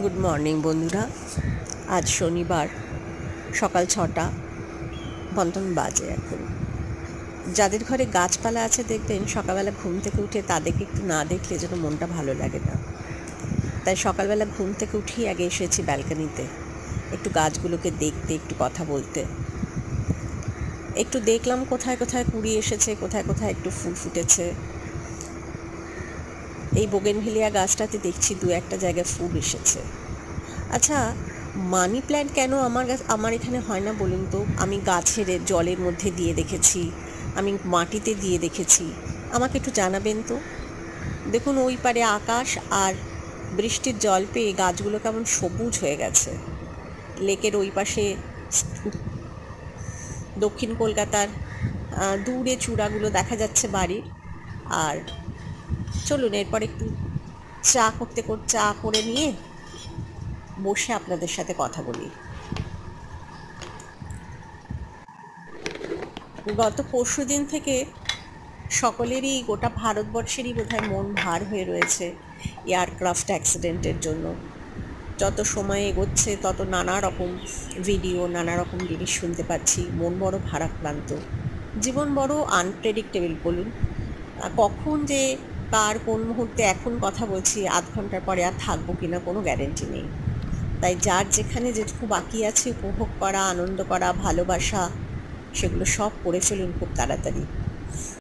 Good morning বন্ধুরা। আজ শনিবার সকাল 6টা 55 বাজে। এখন যাদের ঘরে গাছপালা আছে দেখবেন সকালবেলা ঘুম থেকে উঠে তাদেরকে একটু না দেখলে যেন মনটা ভালো লাগে না। তাই সকালবেলা ঘুম থেকে উঠেই আগে এসেছি ব্যালকনিতে একটু গাছগুলোকে দেখতে, একটু কথা বলতে। একটু দেখলাম কোথায় কোথায় কুড়ি এসেছে, কোথায় কোথায় একটু ফুল ফুটেছে। এই বোগেনভিলিয়া গাছটাতে দেখছি দু একটা জায়গায় ফুল এসেছে। আচ্ছা, মানি প্ল্যান্ট কেন আমার এখানে হয় না বলুন তো? আমি গাছের জলের মধ্যে দিয়ে দেখেছি, আমি মাটিতে দিয়ে দেখেছি। আমাকে একটু জানাবেন তো। দেখুন, ওই পারে আকাশ আর বৃষ্টির জল পেয়ে গাছগুলো কেমন সবুজ হয়ে গেছে। লেকের ওই পাশে দক্ষিণ কলকাতার দূরে চূড়াগুলো দেখা যাচ্ছে বাড়ির। আর চলুন এরপর একটু চা করে নিয়ে বসে আপনাদের সাথে কথা বলি। গত পরশুদিন থেকে সকলেরই, গোটা ভারতবর্ষেরই বোধহয় মন ভার হয়ে রয়েছে এয়ারক্রাফট অ্যাক্সিডেন্টের জন্য। যত সময় এগোচ্ছে তত নানা রকম ভিডিও, নানা রকম জিনিস শুনতে পাচ্ছি। মন বড় ভারাক্রান্ত। জীবন বড় আনপ্রেডিক্টেবল বলুন। কখন যে কার কোন মুহূর্তে, এখন কথা বলছি, আধ ঘন্টার পরে আর থাকবো কিনা কোনো গ্যারেন্টি নেই। তাই যার যেখানে যেটুকু বাকি আছে উপভোগ করা, আনন্দ করা, ভালোবাসা, সেগুলো সব করে ফেলুন খুব তাড়াতাড়ি।